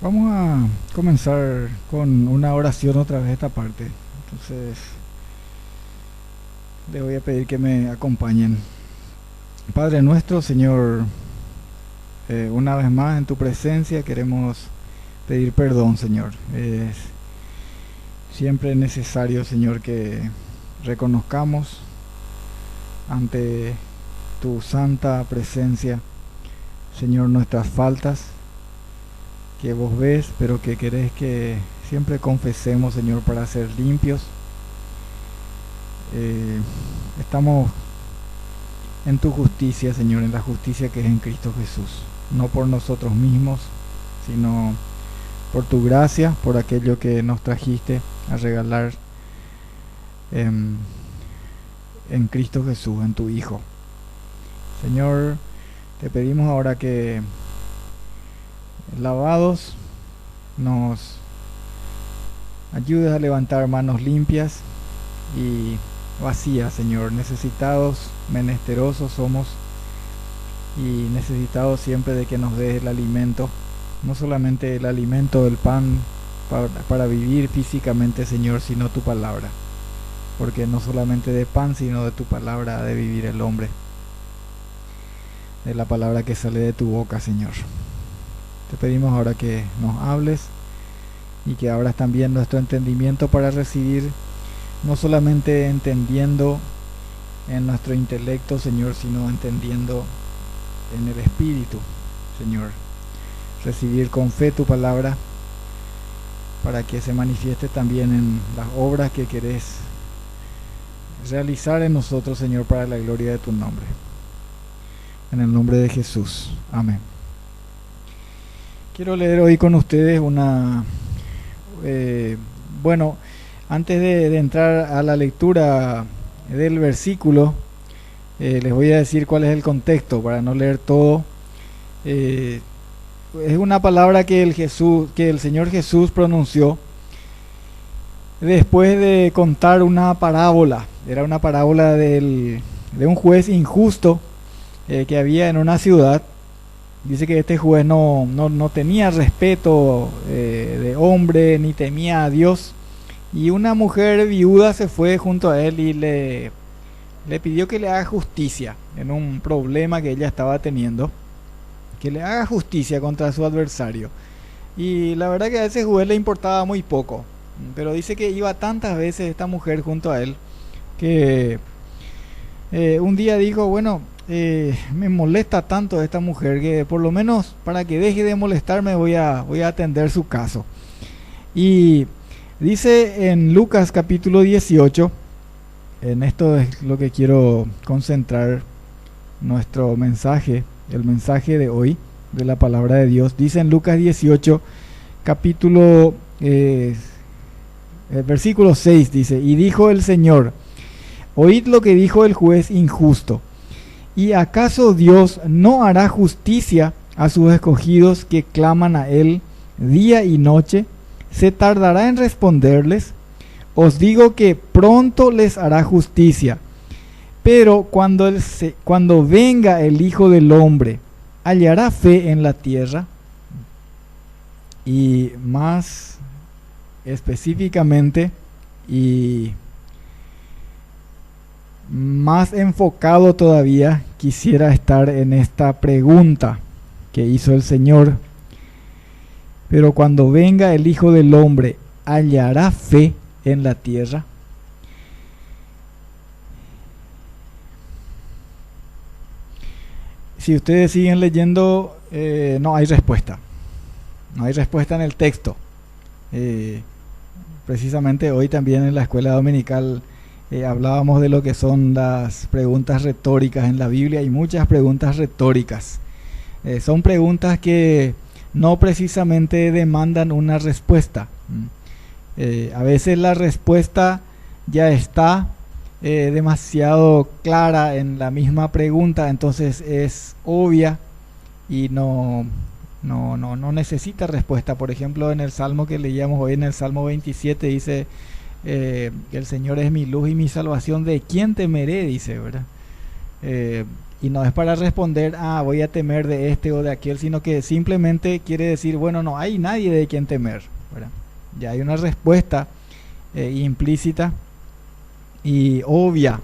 Vamos a comenzar con una oración otra vez esta parte. Entonces, les voy a pedir que me acompañen. Padre nuestro, Señor, una vez más en tu presencia queremos pedir perdón, Señor. Es siempre necesario, Señor, que reconozcamos ante tu santa presencia, Señor, nuestras faltas que vos ves, pero que querés que siempre confesemos, Señor, para ser limpios. Estamos en tu justicia, Señor, en la justicia que es en Cristo Jesús, no por nosotros mismos, sino por tu gracia, por aquello que nos trajiste a regalar en Cristo Jesús, en tu Hijo. Señor, te pedimos ahora que lavados nos ayudes a levantar manos limpias y vacías, Señor. Necesitados, menesterosos somos y necesitados siempre de que nos des el alimento, no solamente el alimento del pan para vivir físicamente, Señor, sino tu palabra, porque no solamente de pan sino de tu palabra ha de vivir el hombre, de la palabra que sale de tu boca, Señor. Te pedimos ahora que nos hables y que abras también nuestro entendimiento para recibir, no solamente entendiendo en nuestro intelecto, Señor, sino entendiendo en el Espíritu, Señor. Recibir con fe tu palabra para que se manifieste también en las obras que querés realizar en nosotros, Señor, para la gloria de tu nombre. En el nombre de Jesús. Amén. Quiero leer hoy con ustedes antes de entrar a la lectura del versículo, les voy a decir cuál es el contexto para no leer todo. Es una palabra que el Señor Jesús pronunció después de contar una parábola. Era una parábola de un juez injusto que había en una ciudad. Dice que este juez no tenía respeto de hombre, ni temía a Dios. Y una mujer viuda se fue junto a él y le pidió que le haga justicia en un problema que ella estaba teniendo. Que le haga justicia contra su adversario. Y la verdad que a ese juez le importaba muy poco. Pero dice que iba tantas veces esta mujer junto a él que un día dijo, bueno, me molesta tanto esta mujer que por lo menos para que deje de molestarme voy a atender su caso. Y dice en Lucas capítulo 18, en esto es lo que quiero concentrar nuestro mensaje, el mensaje de hoy de la palabra de Dios. Dice en Lucas 18 capítulo el versículo 6, dice: y dijo el Señor, oíd lo que dijo el juez injusto. ¿Y acaso Dios no hará justicia a sus escogidos que claman a Él día y noche? ¿Se tardará en responderles? Os digo que pronto les hará justicia. Pero cuando venga el Hijo del Hombre, ¿hallará fe en la tierra? Y más específicamente y más enfocado todavía, quisiera estar en esta pregunta que hizo el Señor. Pero cuando venga el Hijo del Hombre, ¿hallará fe en la tierra? Si ustedes siguen leyendo, no hay respuesta. No hay respuesta en el texto. Precisamente hoy también en la escuela dominical hablábamos de lo que son las preguntas retóricas en la Biblia. Hay muchas preguntas retóricas. Son preguntas que no precisamente demandan una respuesta. A veces la respuesta ya está demasiado clara en la misma pregunta, entonces es obvia y no necesita respuesta. Por ejemplo, en el Salmo que leíamos hoy, en el Salmo 27, dice el Señor es mi luz y mi salvación, ¿de quién temeré? Dice, ¿verdad? Y no es para responder, voy a temer de este o de aquel, sino que simplemente quiere decir, bueno, no hay nadie de quien temer, ¿verdad? Ya hay una respuesta implícita y obvia.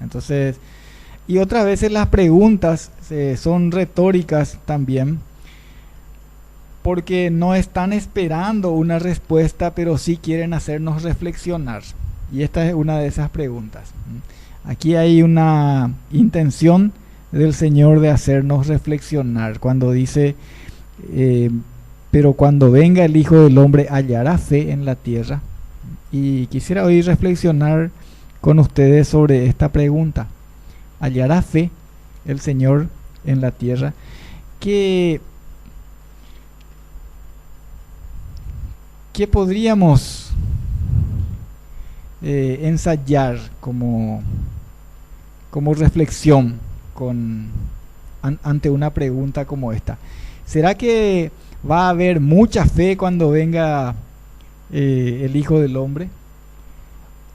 Entonces, y otras veces las preguntas son retóricas también, porque no están esperando una respuesta, pero sí quieren hacernos reflexionar. Y esta es una de esas preguntas. Aquí hay una intención del Señor de hacernos reflexionar cuando dice, pero cuando venga el Hijo del Hombre hallará fe en la tierra. Y quisiera hoy reflexionar con ustedes sobre esta pregunta. ¿Hallará fe el Señor en la tierra? ¿Qué podríamos ensayar como reflexión ante una pregunta como esta? ¿Será que va a haber mucha fe cuando venga el Hijo del Hombre?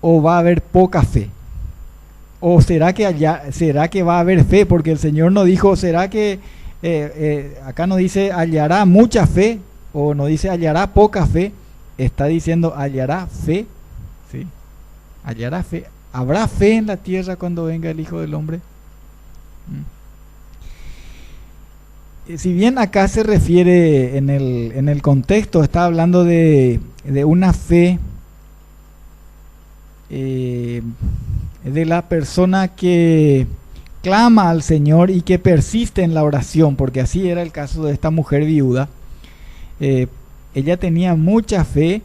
¿O va a haber poca fe? ¿O será que va a haber fe? Porque el Señor no dijo, ¿será que acá no dice hallará mucha fe? O no dice hallará poca fe. Está diciendo hallará fe, ¿sí? Hallará fe. ¿Habrá fe en la tierra cuando venga el Hijo del Hombre? Si bien acá se refiere en el contexto, está hablando de una fe de la persona que clama al Señor y que persiste en la oración, porque así era el caso de esta mujer viuda. Ella tenía mucha fe,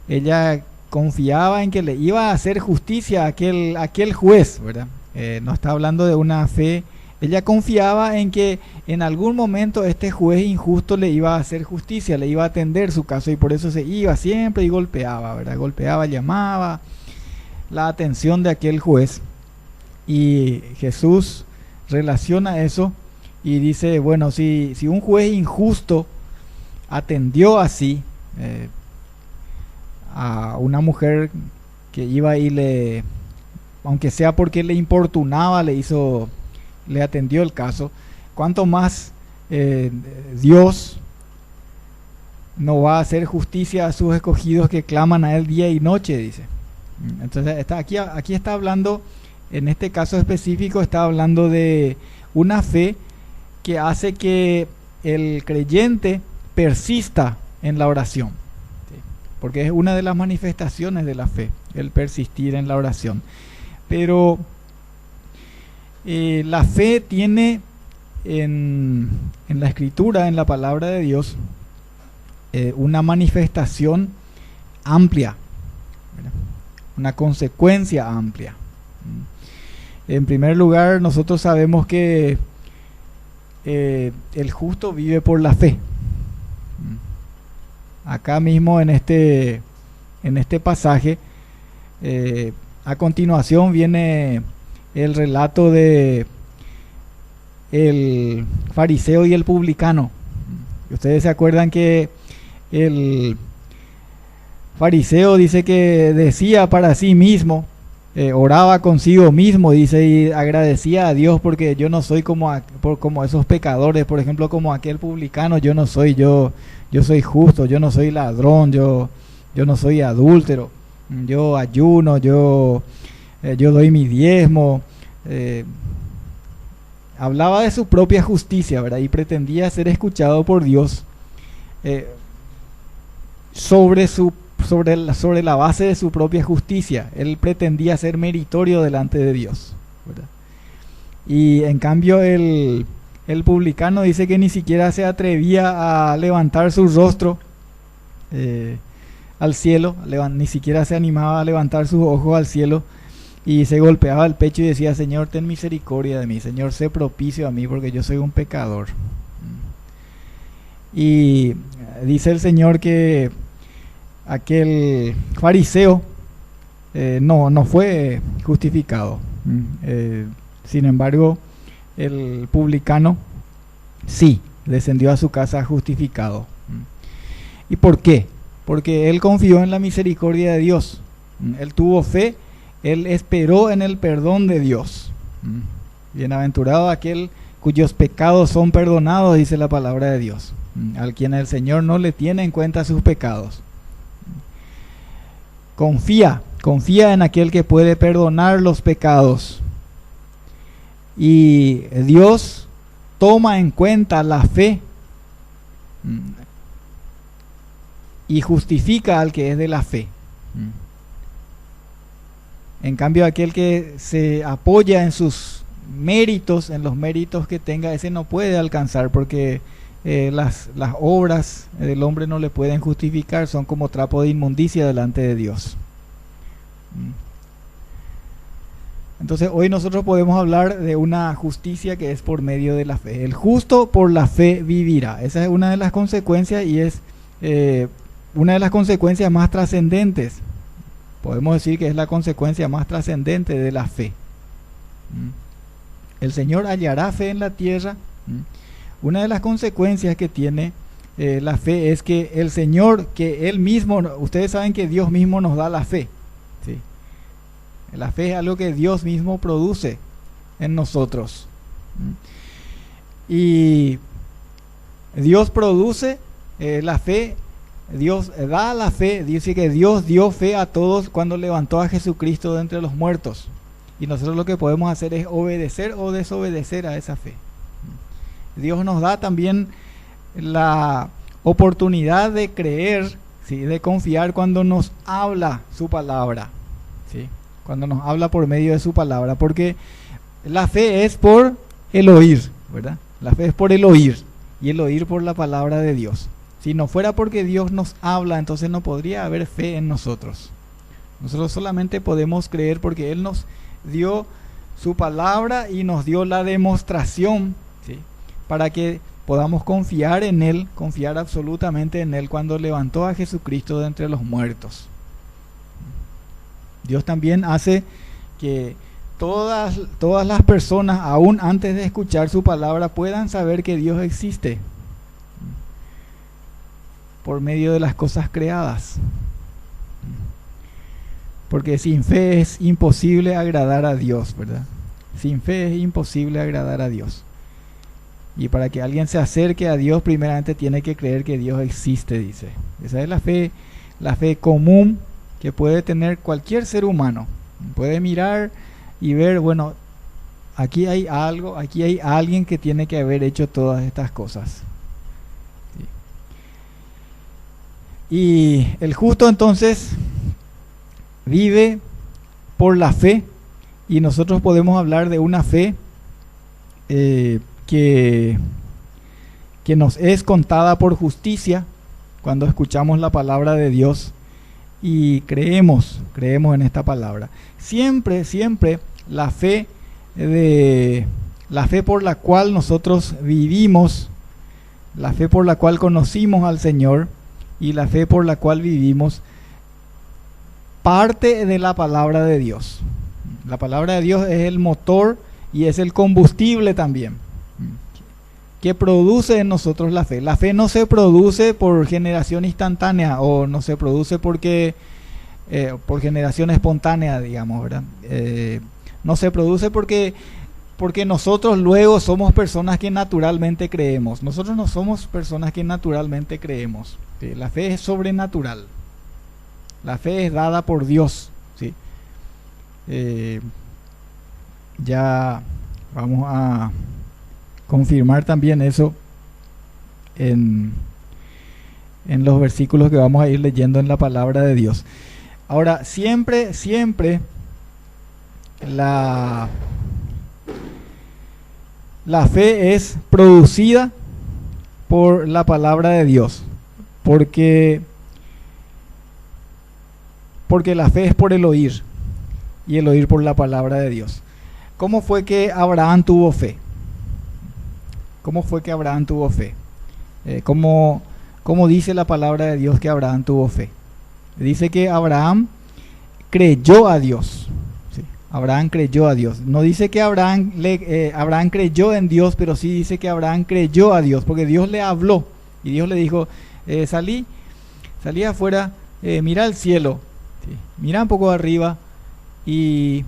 ella confiaba en que le iba a hacer justicia a aquel juez, ¿verdad? No está hablando de una fe, ella confiaba en que en algún momento este juez injusto le iba a hacer justicia, le iba a atender su caso, y por eso se iba siempre y golpeaba, ¿verdad? Golpeaba, llamaba la atención de aquel juez, y Jesús relaciona eso y dice, bueno, si un juez injusto atendió así a una mujer que iba y aunque sea porque le importunaba, le atendió el caso, ¿cuánto más Dios no va a hacer justicia a sus escogidos que claman a Él día y noche? Dice. Entonces aquí está hablando, en este caso específico, está hablando de una fe que hace que el creyente persista en la oración, ¿sí? Porque es una de las manifestaciones de la fe, el persistir en la oración. Pero la fe tiene en la Escritura, en la palabra de Dios, una manifestación amplia, ¿verdad? Una consecuencia amplia. En primer lugar, nosotros sabemos que el justo vive por la fe. Acá mismo en este pasaje, a continuación viene el relato de el fariseo y el publicano. Ustedes se acuerdan que el fariseo dice que decía para sí mismo, oraba consigo mismo, dice, y agradecía a Dios porque yo no soy como esos pecadores, por ejemplo, como aquel publicano. Yo no soy, yo soy justo, yo no soy ladrón, yo no soy adúltero, yo ayuno, yo doy mi diezmo. Hablaba de su propia justicia, ¿verdad? Y pretendía ser escuchado por Dios sobre la base de su propia justicia. Él pretendía ser meritorio delante de Dios, ¿verdad? Y en cambio el publicano dice que ni siquiera se atrevía a levantar su rostro al cielo, ni siquiera se animaba a levantar sus ojos al cielo, y se golpeaba el pecho y decía: Señor, ten misericordia de mí, Señor, sé propicio a mí porque yo soy un pecador. Y dice el Señor que aquel fariseo no fue justificado. Sin embargo, el publicano sí descendió a su casa justificado. ¿Y por qué? Porque él confió en la misericordia de Dios. Él tuvo fe, él esperó en el perdón de Dios. Bienaventurado aquel cuyos pecados son perdonados, dice la palabra de Dios. Al quien el Señor no le tiene en cuenta sus pecados. Confía en aquel que puede perdonar los pecados. Y Dios toma en cuenta la fe y justifica al que es de la fe. En cambio, aquel que se apoya en sus méritos, en los méritos que tenga, ese no puede alcanzar, porque las obras del hombre no le pueden justificar, son como trapo de inmundicia delante de Dios. Entonces hoy nosotros podemos hablar de una justicia que es por medio de la fe. El justo por la fe vivirá. Esa es una de las consecuencias, y es una de las consecuencias más trascendentes. Podemos decir que es la consecuencia más trascendente de la fe. El Señor hallará fe en la tierra. Una de las consecuencias que tiene la fe es que el Señor, que Él mismo, ustedes saben que Dios mismo nos da la fe, ¿sí? La fe es algo que Dios mismo produce en nosotros. Y Dios produce la fe, Dios da la fe. Dice que Dios dio fe a todos cuando levantó a Jesucristo de entre los muertos. Y nosotros lo que podemos hacer es obedecer o desobedecer a esa fe. Dios nos da también la oportunidad de creer, ¿sí? De confiar cuando nos habla su palabra, ¿sí? Cuando nos habla por medio de su palabra, porque la fe es por el oír, ¿verdad? La fe es por el oír, y el oír por la palabra de Dios. Si no fuera porque Dios nos habla, entonces no podría haber fe en nosotros. Nosotros solamente podemos creer porque Él nos dio su palabra y nos dio la demostración, ¿sí? Para que podamos confiar en Él, confiar absolutamente en Él cuando levantó a Jesucristo de entre los muertos. Dios también hace que todas las personas, aún antes de escuchar su palabra, puedan saber que Dios existe por medio de las cosas creadas. Porque sin fe es imposible agradar a Dios, ¿verdad? Sin fe es imposible agradar a Dios. Y para que alguien se acerque a Dios, primeramente tiene que creer que Dios existe, dice. Esa es la fe común que puede tener cualquier ser humano. Puede mirar y ver, bueno, aquí hay algo, aquí hay alguien que tiene que haber hecho todas estas cosas. ¿Sí? Y el justo entonces vive por la fe, y nosotros podemos hablar de una fe que nos es contada por justicia cuando escuchamos la palabra de Dios y creemos en esta palabra. Siempre la fe por la cual nosotros vivimos, la fe por la cual conocimos al Señor y la fe por la cual vivimos, parte de la palabra de Dios. La palabra de Dios es el motor y es el combustible también que produce en nosotros la fe. La fe no se produce por generación instantánea, o no se produce porque por generación espontánea, digamos, ¿verdad? No se produce porque nosotros luego somos personas que naturalmente creemos. Nosotros no somos personas que naturalmente creemos. La fe es sobrenatural. La fe es dada por Dios, ¿sí? Ya vamos a confirmar también eso en los versículos que vamos a ir leyendo en la palabra de Dios. Ahora, siempre la fe es producida por la palabra de Dios, porque la fe es por el oír, y el oír por la palabra de Dios. ¿Cómo fue que Abraham tuvo fe? ¿Cómo fue que Abraham tuvo fe? ¿Cómo dice la palabra de Dios que Abraham tuvo fe? Dice que Abraham creyó a Dios. ¿Sí? Abraham creyó a Dios. No dice que Abraham creyó en Dios, pero sí dice que Abraham creyó a Dios, porque Dios le habló y Dios le dijo, salí afuera, mira al cielo, ¿sí? Mira un poco arriba y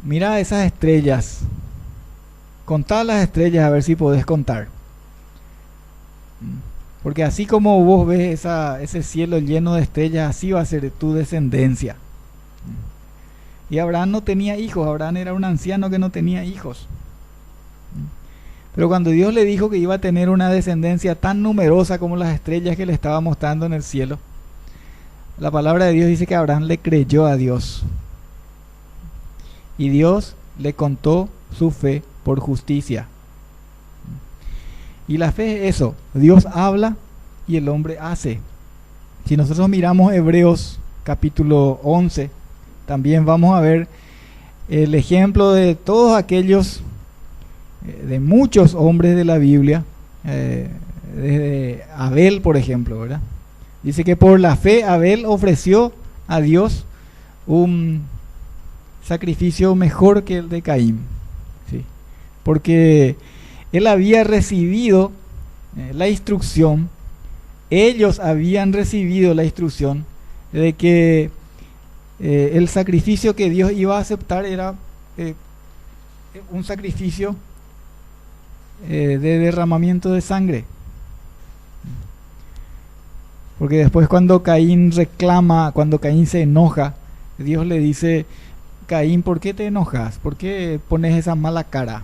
mira esas estrellas, contá las estrellas a ver si podés contar. Porque así como vos ves ese cielo lleno de estrellas, así va a ser tu descendencia. Y Abraham no tenía hijos, Abraham era un anciano que no tenía hijos. Pero cuando Dios le dijo que iba a tener una descendencia tan numerosa como las estrellas que le estaba mostrando en el cielo, la palabra de Dios dice que Abraham le creyó a Dios. Y Dios le contó su fe por justicia. Y la fe es eso, Dios habla y el hombre hace. Si nosotros miramos Hebreos capítulo 11, también vamos a ver el ejemplo de todos aquellos, de muchos hombres de la Biblia, desde Abel, por ejemplo, ¿verdad? Dice que por la fe Abel ofreció a Dios un sacrificio mejor que el de Caín, ¿sí? Porque él había recibido la instrucción, ellos habían recibido la instrucción de que el sacrificio que Dios iba a aceptar era un sacrificio de derramamiento de sangre. Porque después cuando Caín reclama, cuando Caín se enoja, Dios le dice: Caín, ¿por qué te enojas? ¿Por qué pones esa mala cara?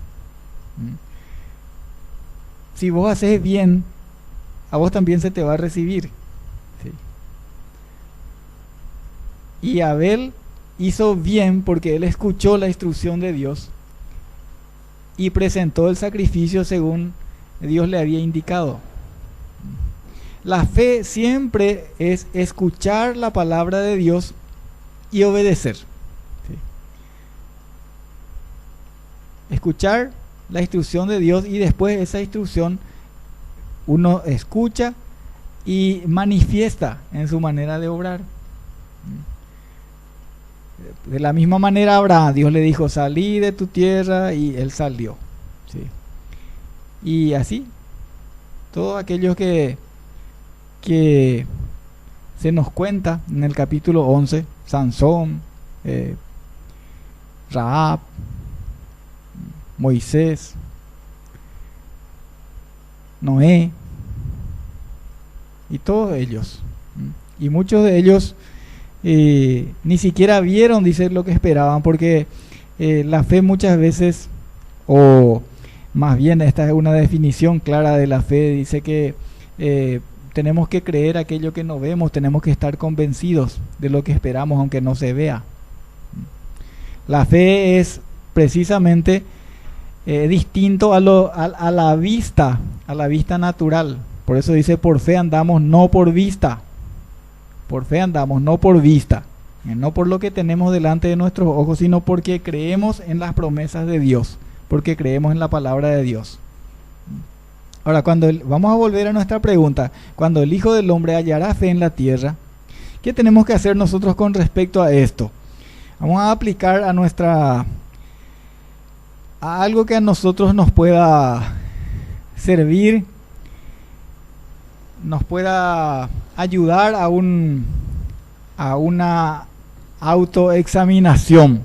Si vos haces bien, a vos también se te va a recibir. ¿Sí? Y Abel hizo bien porque él escuchó la instrucción de Dios y presentó el sacrificio según Dios le había indicado. La fe siempre es escuchar la palabra de Dios y obedecer. ¿Sí? Escuchar la instrucción de Dios y después esa instrucción uno escucha y manifiesta en su manera de obrar. De la misma manera Abraham, Dios le dijo: salí de tu tierra, y él salió. ¿Sí? Y así, todos aquellos que se nos cuenta en el capítulo 11, Sansón, Rahab, Moisés, Noé, y todos ellos. Y muchos de ellos ni siquiera vieron, dice, lo que esperaban, porque la fe muchas veces, o más bien esta es una definición clara de la fe, dice que tenemos que creer aquello que no vemos, tenemos que estar convencidos de lo que esperamos aunque no se vea. La fe es precisamente distinto a la vista natural. Por eso dice: por fe andamos, no por vista. Por fe andamos, no por vista. No por lo que tenemos delante de nuestros ojos, sino porque creemos en las promesas de Dios, porque creemos en la palabra de Dios. Ahora, vamos a volver a nuestra pregunta: cuando el Hijo del Hombre hallará fe en la tierra, ¿qué tenemos que hacer nosotros con respecto a esto? Vamos a aplicar a algo que a nosotros nos pueda servir, nos pueda ayudar a una autoexaminación.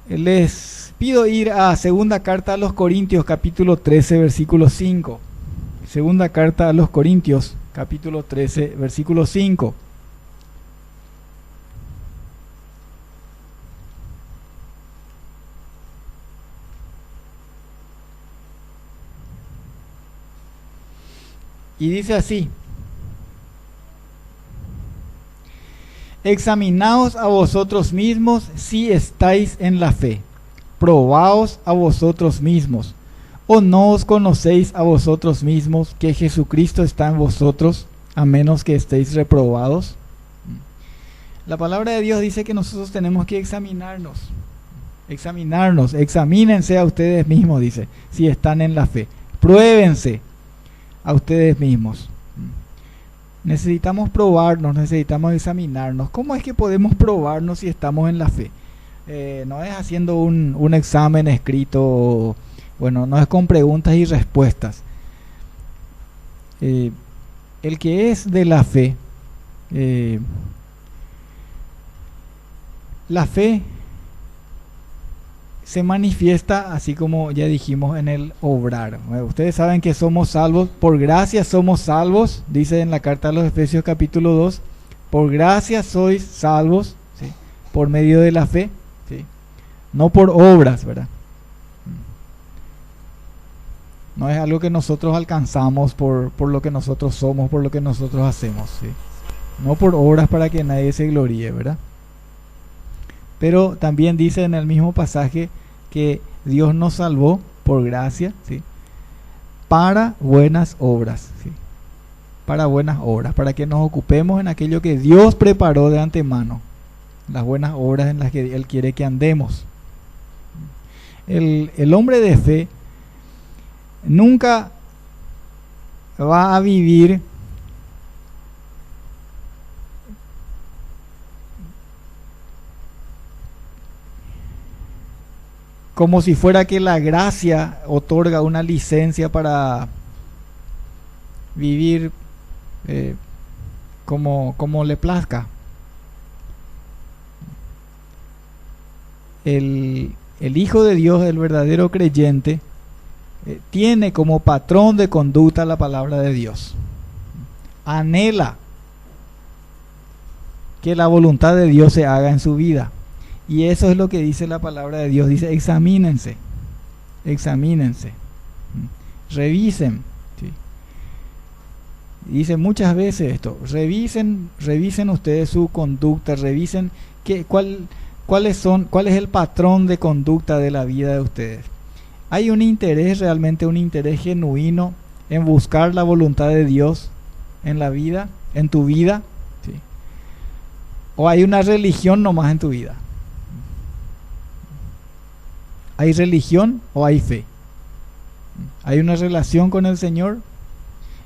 Les pido ir a segunda carta a los Corintios, capítulo 13, versículo 5. Segunda carta a los Corintios, capítulo 13, versículo 5. Y dice así: examinaos a vosotros mismos si estáis en la fe. Probaos a vosotros mismos. ¿O no os conocéis a vosotros mismos que Jesucristo está en vosotros, a menos que estéis reprobados? La palabra de Dios dice que nosotros tenemos que examinarnos. Examínense a ustedes mismos, dice, si están en la fe. Pruébense a ustedes mismos. Necesitamos probarnos, necesitamos examinarnos. ¿Cómo es que podemos probarnos si estamos en la fe? No es haciendo un examen escrito, bueno, no es con preguntas y respuestas. El que es de la fe se manifiesta, así como ya dijimos, en el obrar. Ustedes saben que somos salvos, por gracia somos salvos, dice en la carta a los Efesios capítulo 2, por gracia sois salvos, ¿sí? Por medio de la fe, ¿sí? No por obras, ¿verdad? No es algo que nosotros alcanzamos por lo que nosotros somos, por lo que nosotros hacemos, ¿sí? No por obras para que nadie se gloríe, ¿verdad? Pero también dice en el mismo pasaje que Dios nos salvó por gracia, ¿sí? Para buenas obras, ¿sí? Para buenas obras, para que nos ocupemos en aquello que Dios preparó de antemano, las buenas obras en las que Él quiere que andemos. El hombre de fe nunca va a vivir como si fuera que la gracia otorga una licencia para vivir como le plazca. El Hijo de Dios, el verdadero creyente, tiene como patrón de conducta la palabra de Dios. Anhela que la voluntad de Dios se haga en su vida. Y eso es lo que dice la palabra de Dios. Dice, examínense, examínense, revisen. ¿Sí? Dice muchas veces esto, revisen ustedes su conducta, revisen cuál es el patrón de conducta de la vida de ustedes. ¿Hay un interés, realmente un interés genuino en buscar la voluntad de Dios en la vida, en tu vida? ¿Sí? ¿O hay una religión nomás en tu vida? ¿Hay religión o hay fe? ¿Hay una relación con el Señor?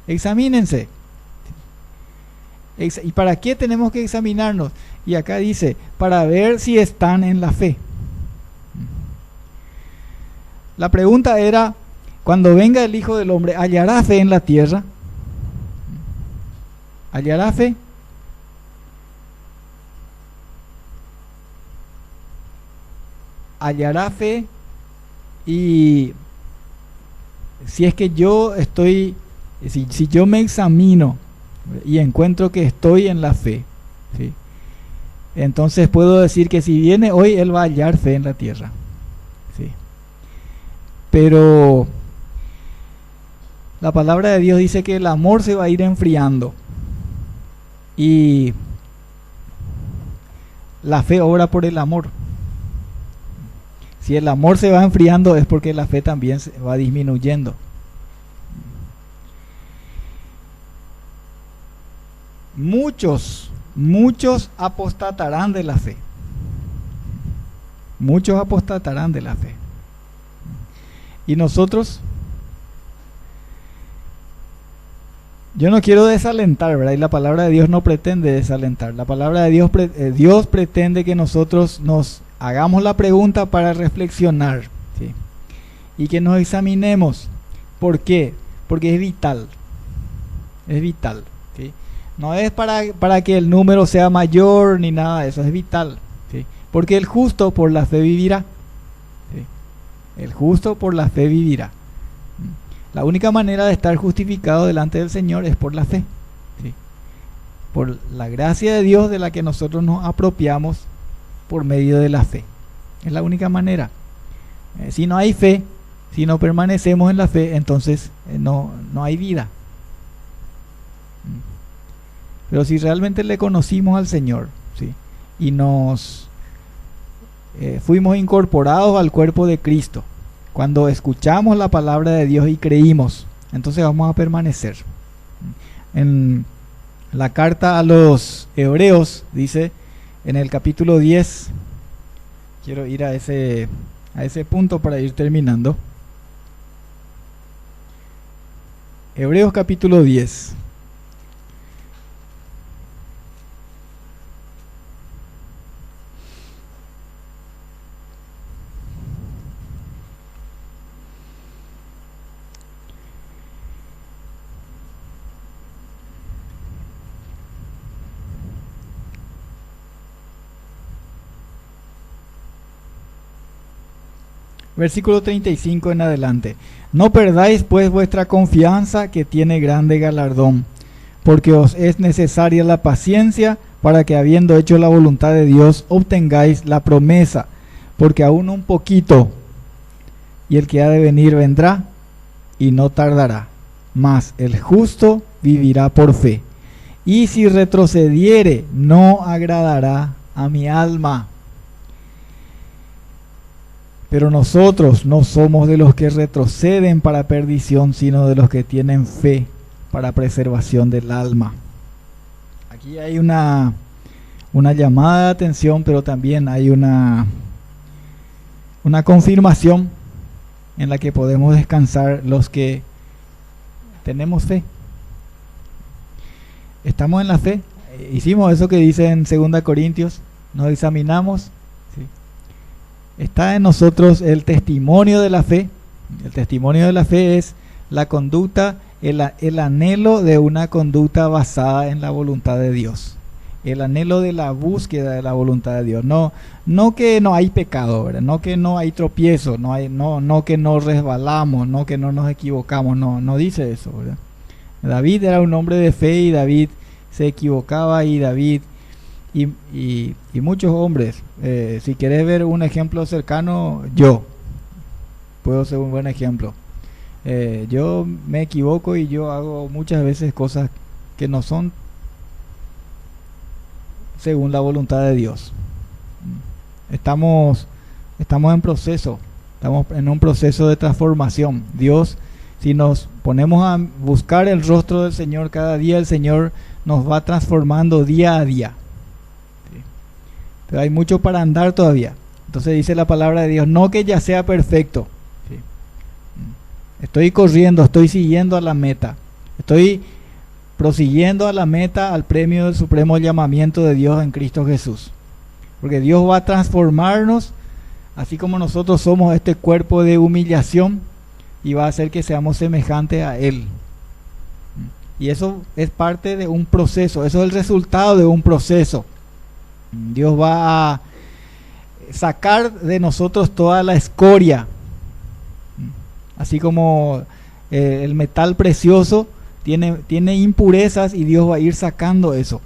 Examínense. ¿Y para qué tenemos que examinarnos? Y acá dice, para ver si están en la fe. La pregunta era, cuando venga el Hijo del Hombre, ¿hallará fe en la tierra? ¿Hallará fe? ¿Hallará fe? Y si es que yo estoy, si yo me examino y encuentro que estoy en la fe, ¿sí? Entonces puedo decir que si viene hoy, Él va a hallar fe en la tierra, ¿sí? Pero la palabra de Dios dice que el amor se va a ir enfriando y la fe obra por el amor. Si el amor se va enfriando es porque la fe también se va disminuyendo. Muchos apostatarán de la fe. Muchos apostatarán de la fe. Y nosotros, yo no quiero desalentar, ¿verdad? Y la palabra de Dios no pretende desalentar. La palabra de Dios, Dios pretende que nosotros nos hagamos la pregunta para reflexionar, ¿sí? Y que nos examinemos. ¿Por qué? Porque es vital. Es vital, ¿sí? No es para que el número sea mayor ni nada de eso, es vital, ¿sí? Porque el justo por la fe vivirá, ¿sí? El justo por la fe vivirá. La única manera de estar justificado delante del Señor es por la fe, ¿sí? Por la gracia de Dios de la que nosotros nos apropiamos por medio de la fe. Es la única manera. Si no hay fe, si no permanecemos en la fe, entonces no hay vida. Pero si realmente le conocimos al Señor, ¿sí? Y nos fuimos incorporados al cuerpo de Cristo, cuando escuchamos la palabra de Dios y creímos, entonces vamos a permanecer. En la carta a los Hebreos dice, en el capítulo 10, quiero ir a ese punto para ir terminando. Hebreos capítulo 10. Versículo 35 en adelante. No perdáis pues vuestra confianza, que tiene grande galardón, porque os es necesaria la paciencia, para que habiendo hecho la voluntad de Dios, obtengáis la promesa. Porque aún un poquito, y el que ha de venir vendrá, y no tardará. Mas el justo vivirá por fe. Y si retrocediere, no agradará a mi alma. Pero nosotros no somos de los que retroceden para perdición, sino de los que tienen fe para preservación del alma. Aquí hay una llamada de atención, pero también hay una confirmación en la que podemos descansar los que tenemos fe. Estamos en la fe. Hicimos eso que dice en 2 Corintios, nos examinamos. ¿Sí? Está en nosotros el testimonio de la fe. El testimonio de la fe es la conducta, el anhelo de una conducta basada en la voluntad de Dios. El anhelo de la búsqueda de la voluntad de Dios. No que no hay pecado, ¿verdad? No que no hay tropiezo, no que no resbalamos, no que no nos equivocamos, no dice eso, ¿verdad? David era un hombre de fe y David se equivocaba, y David y muchos hombres. Si querés ver un ejemplo cercano, yo puedo ser un buen ejemplo. Yo me equivoco y yo hago muchas veces cosas que no son según la voluntad de Dios. Estamos en proceso, estamos en un proceso de transformación. Dios, si nos ponemos a buscar el rostro del Señor cada día, el Señor nos va transformando día a día. ¿Sí? Pero hay mucho para andar todavía. Entonces dice la palabra de Dios, no que ya sea perfecto. ¿Sí? Estoy corriendo, estoy siguiendo a la meta. Estoy prosiguiendo a la meta, al premio del supremo llamamiento de Dios en Cristo Jesús. Porque Dios va a transformarnos, así como nosotros somos este cuerpo de humillación, y va a hacer que seamos semejantes a Él. Y eso es parte de un proceso, eso es el resultado de un proceso. Dios va a sacar de nosotros toda la escoria, así como el metal precioso tiene impurezas, y Dios va a ir sacando eso.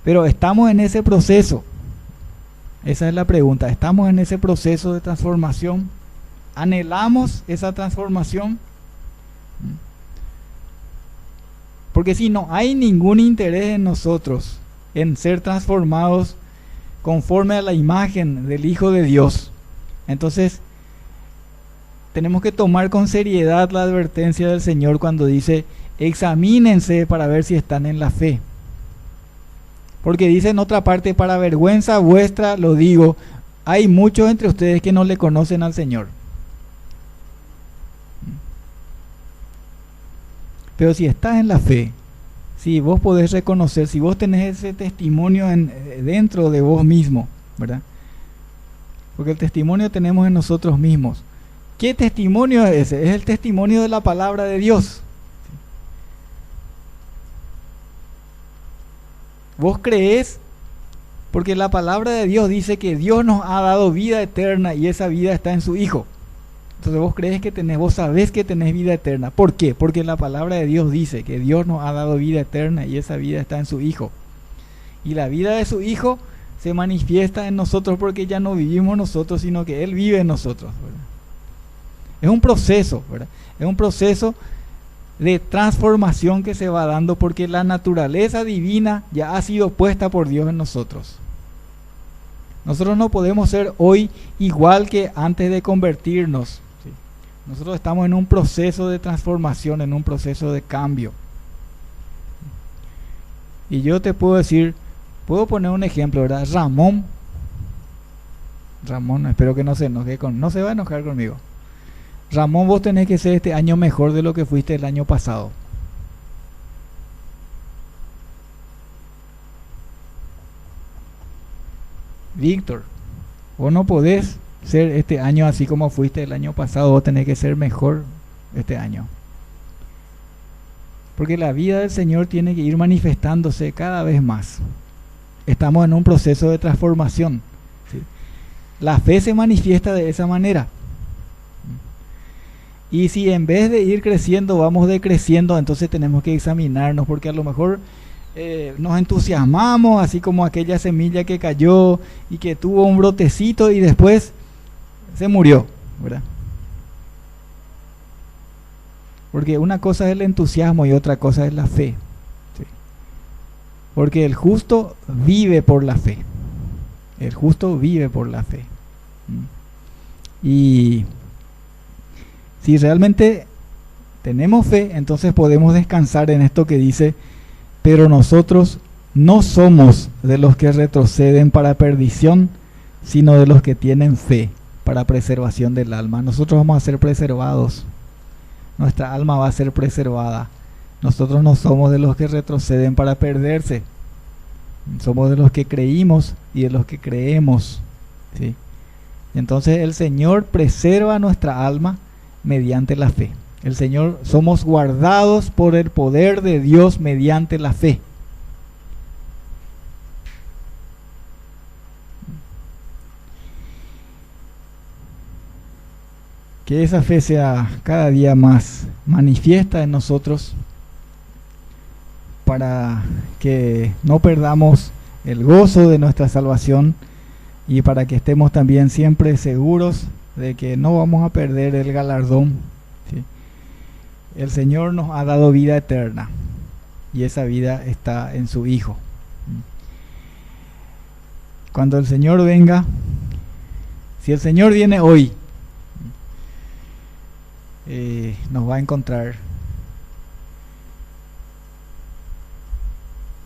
Pero estamos en ese proceso. Esa es la pregunta. ¿Estamos en ese proceso de transformación? ¿Anhelamos esa transformación? Porque si no hay ningún interés en nosotros en ser transformados conforme a la imagen del Hijo de Dios, entonces tenemos que tomar con seriedad la advertencia del Señor cuando dice, examínense para ver si están en la fe. Porque dice en otra parte, para vergüenza vuestra lo digo, hay muchos entre ustedes que no le conocen al Señor. Pero si estás en la fe, si vos podés reconocer, si vos tenés ese testimonio dentro de vos mismo, ¿verdad? Porque el testimonio tenemos en nosotros mismos. ¿Qué testimonio es ese? Es el testimonio de la palabra de Dios. Vos creés porque la palabra de Dios dice que Dios nos ha dado vida eterna y esa vida está en su Hijo. Entonces vos crees que vos sabés que tenés vida eterna. ¿Por qué? Porque la palabra de Dios dice que Dios nos ha dado vida eterna y esa vida está en su Hijo. Y la vida de su Hijo se manifiesta en nosotros porque ya no vivimos nosotros, sino que Él vive en nosotros, ¿verdad? Es un proceso, ¿verdad? Es un proceso de transformación que se va dando porque la naturaleza divina ya ha sido puesta por Dios en nosotros. Nosotros no podemos ser hoy igual que antes de convertirnos. ¿Sí? Nosotros estamos en un proceso de transformación, en un proceso de cambio. Y yo te puedo decir, puedo poner un ejemplo, ¿verdad? Ramón, espero que no se enoje no se va a enojar conmigo. Ramón, vos tenés que ser este año mejor de lo que fuiste el año pasado. Víctor, vos no podés ser este año así como fuiste el año pasado, vos tenés que ser mejor este año. Porque la vida del Señor tiene que ir manifestándose cada vez más. Estamos en un proceso de transformación. ¿Sí? la fe se manifiesta de esa manera. Y si en vez de ir creciendo vamos decreciendo, entonces tenemos que examinarnos, porque a lo mejor nos entusiasmamos, así como aquella semilla que cayó y que tuvo un brotecito y después se murió, ¿verdad? Porque una cosa es el entusiasmo y otra cosa es la fe, ¿sí? Porque el justo vive por la fe. El justo vive por la fe. Y si realmente tenemos fe, entonces podemos descansar en esto que dice: pero nosotros no somos de los que retroceden para perdición, sino de los que tienen fe para preservación del alma. Nosotros vamos a ser preservados. Nuestra alma va a ser preservada. Nosotros no somos de los que retroceden para perderse. Somos de los que creímos y de los que creemos, ¿sí? Entonces el Señor preserva nuestra alma mediante la fe. El Señor, somos guardados por el poder de Dios mediante la fe. Que esa fe sea cada día más manifiesta en nosotros, para que no perdamos el gozo de nuestra salvación y para que estemos también siempre seguros de que no vamos a perder el galardón, ¿sí? El Señor nos ha dado vida eterna y esa vida está en su Hijo. Cuando el Señor venga, si el Señor viene hoy, nos va a encontrar.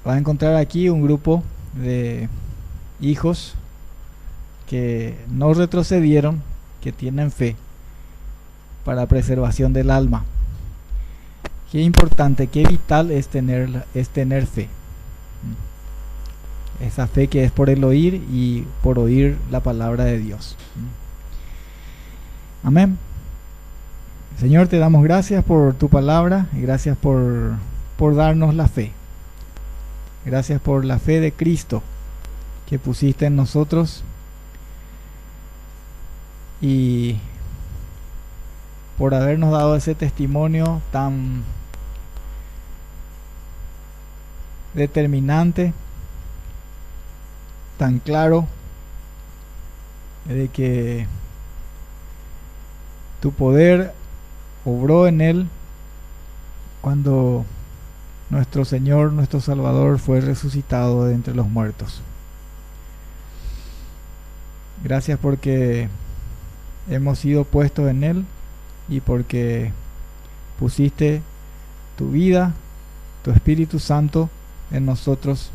Va a encontrar aquí un grupo de hijos que no retrocedieron, que tienen fe para preservación del alma. Qué importante, qué vital es tener fe. Esa fe que es por el oír y por oír la palabra de Dios. Amén. Señor, te damos gracias por tu palabra y gracias por darnos la fe. Gracias por la fe de Cristo que pusiste en nosotros y por habernos dado ese testimonio tan determinante, tan claro, de que tu poder obró en él cuando nuestro Señor, nuestro Salvador, fue resucitado de entre los muertos. Gracias porque hemos sido puestos en él y porque pusiste tu vida, tu Espíritu Santo en nosotros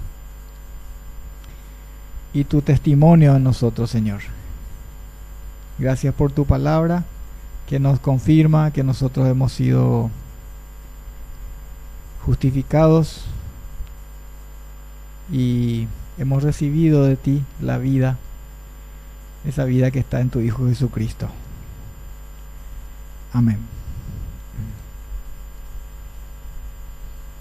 y tu testimonio en nosotros, Señor. Gracias por tu palabra que nos confirma que nosotros hemos sido justificados y hemos recibido de ti la vida, esa vida que está en tu Hijo Jesucristo. Amén.